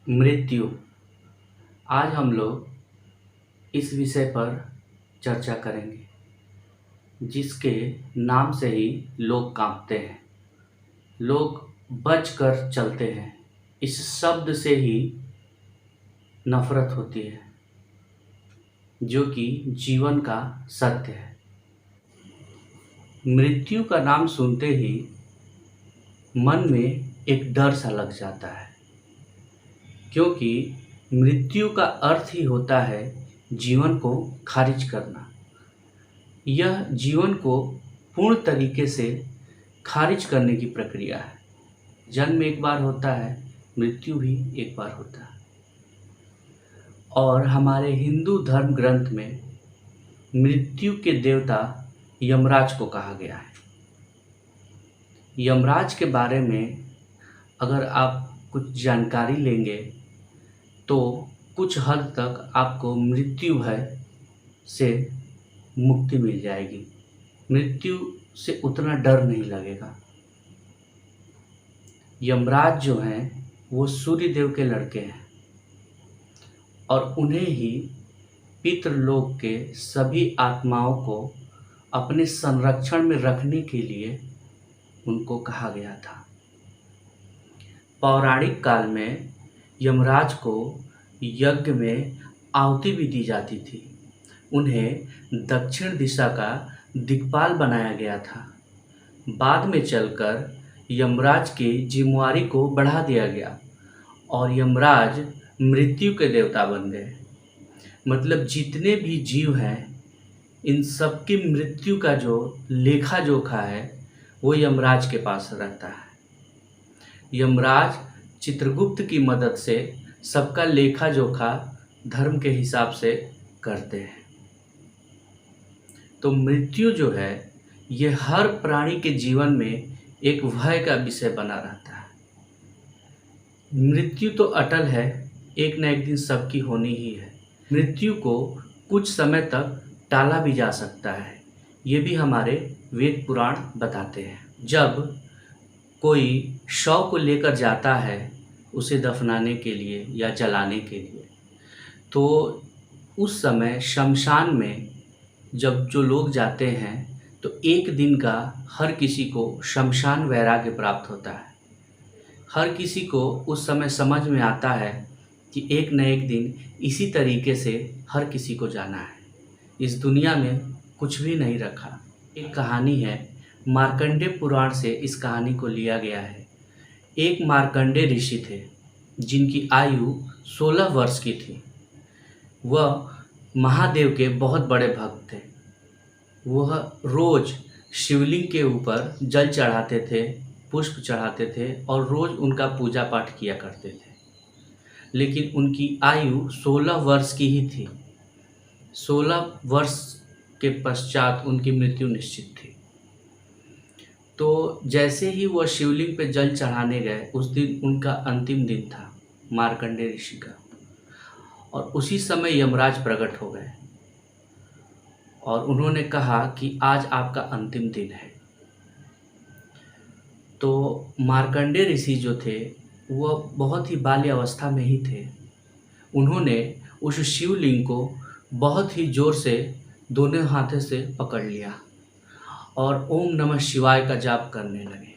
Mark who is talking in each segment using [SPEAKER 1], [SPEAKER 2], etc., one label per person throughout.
[SPEAKER 1] मृत्यु। आज हम लोग इस विषय पर चर्चा करेंगे जिसके नाम से ही लोग कांपते हैं, लोग बच कर चलते हैं। इस शब्द से ही नफरत होती है जो कि जीवन का सत्य है। मृत्यु का नाम सुनते ही मन में एक डर सा लग जाता है, क्योंकि मृत्यु का अर्थ ही होता है जीवन को खारिज करना। यह जीवन को पूर्ण तरीके से खारिज करने की प्रक्रिया है। जन्म एक बार होता है, मृत्यु भी एक बार होता है। और हमारे हिंदू धर्म ग्रंथ में मृत्यु के देवता यमराज को कहा गया है। यमराज के बारे में अगर आप कुछ जानकारी लेंगे तो कुछ हद तक आपको मृत्यु भय से मुक्ति मिल जाएगी। मृत्यु से उतना डर नहीं लगेगा। यमराज जो हैं वो सूर्य देव के लड़के हैं और उन्हें ही पितृलोक के सभी आत्माओं को अपने संरक्षण में रखने के लिए उनको कहा गया था। पौराणिक काल में यमराज को यज्ञ में आहुति भी दी जाती थी। उन्हें दक्षिण दिशा का दिक्पाल बनाया गया था। बाद में चलकर यमराज की जिम्मेवारी को बढ़ा दिया गया और यमराज मृत्यु के देवता बन गए। मतलब जितने भी जीव हैं इन सब की मृत्यु का जो लेखा जोखा है वो यमराज के पास रहता है। यमराज चित्रगुप्त की मदद से सबका लेखा जोखा धर्म के हिसाब से करते हैं। तो मृत्यु जो है ये हर प्राणी के जीवन में एक भय का विषय बना रहता है। मृत्यु तो अटल है, एक न एक दिन सबकी होनी ही है। मृत्यु को कुछ समय तक टाला भी जा सकता है, ये भी हमारे वेद पुराण बताते हैं। जब कोई शव को लेकर जाता है उसे दफनाने के लिए या जलाने के लिए, तो उस समय शमशान में जब जो लोग जाते हैं तो एक दिन का हर किसी को शमशान वैराग्य प्राप्त होता है। हर किसी को उस समय समझ में आता है कि एक न एक दिन इसी तरीके से हर किसी को जाना है। इस दुनिया में कुछ भी नहीं रखा। एक कहानी है, मार्कंडेय पुराण से इस कहानी को लिया गया है। एक मार्कंडेय ऋषि थे जिनकी आयु 16 वर्ष की थी। वह महादेव के बहुत बड़े भक्त थे। वह रोज शिवलिंग के ऊपर जल चढ़ाते थे, पुष्प चढ़ाते थे और रोज उनका पूजा पाठ किया करते थे। लेकिन उनकी आयु 16 वर्ष की ही थी। 16 वर्ष के पश्चात उनकी मृत्यु निश्चित थी। तो जैसे ही वह शिवलिंग पे जल चढ़ाने गए, उस दिन उनका अंतिम दिन था मार्कंडेय ऋषि का, और उसी समय यमराज प्रकट हो गए और उन्होंने कहा कि आज आपका अंतिम दिन है। तो मार्कंडेय ऋषि जो थे वह बहुत ही बाल्यावस्था में ही थे। उन्होंने उस शिवलिंग को बहुत ही जोर से दोनों हाथों से पकड़ लिया और ओम नमः शिवाय का जाप करने लगे।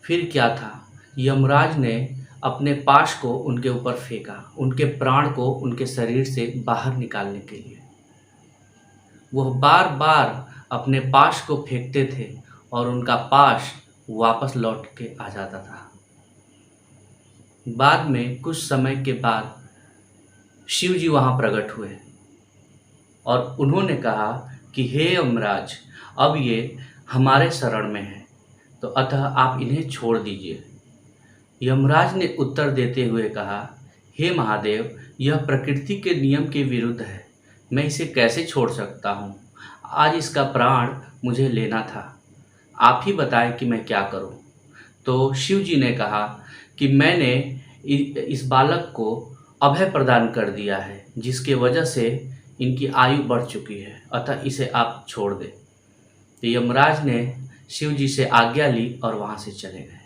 [SPEAKER 1] फिर क्या था, यमराज ने अपने पाश को उनके ऊपर फेंका, उनके प्राण को उनके शरीर से बाहर निकालने के लिए। वह बार बार अपने पाश को फेंकते थे और उनका पाश वापस लौट के आ जाता था। बाद में कुछ समय के बाद शिव जी वहाँ प्रकट हुए और उन्होंने कहा कि हे यमराज, अब ये हमारे शरण में है, तो अतः आप इन्हें छोड़ दीजिए। यमराज ने उत्तर देते हुए कहा, हे महादेव, यह प्रकृति के नियम के विरुद्ध है, मैं इसे कैसे छोड़ सकता हूँ। आज इसका प्राण मुझे लेना था, आप ही बताएं कि मैं क्या करूँ। तो शिव जी ने कहा कि मैंने इस बालक को अभय प्रदान कर दिया है, जिसके वजह से इनकी आयु बढ़ चुकी है, अतः इसे आप छोड़ दें। तो यमराज ने शिव जी से आज्ञा ली और वहाँ से चले गए।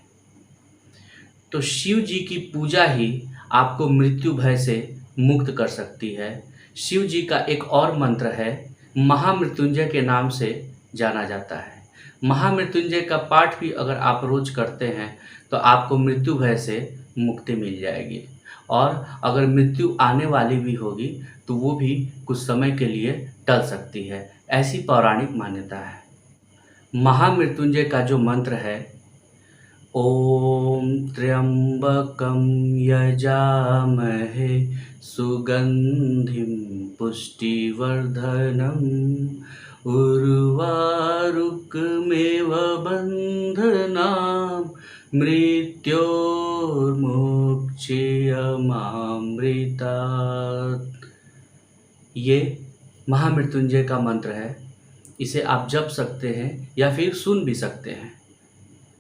[SPEAKER 1] तो शिव जी की पूजा ही आपको मृत्यु भय से मुक्त कर सकती है। शिव जी का एक और मंत्र है, महामृत्युंजय के नाम से जाना जाता है। महामृत्युंजय का पाठ भी अगर आप रोज करते हैं तो आपको मृत्यु भय से मुक्ति मिल जाएगी, और अगर मृत्यु आने वाली भी होगी तो वो भी कुछ समय के लिए टल सकती है, ऐसी पौराणिक मान्यता है। महामृत्युंजय का जो मंत्र है, ॐ त्र्यंबकं यजामहे सुगंधिं पुष्टिवर्धनम् उर्वारुकमेव बन्धनान् मृत्योर्मुक्षीयमामृतात्। ये महामृत्युंजय का मंत्र है। इसे आप जप सकते हैं या फिर सुन भी सकते हैं।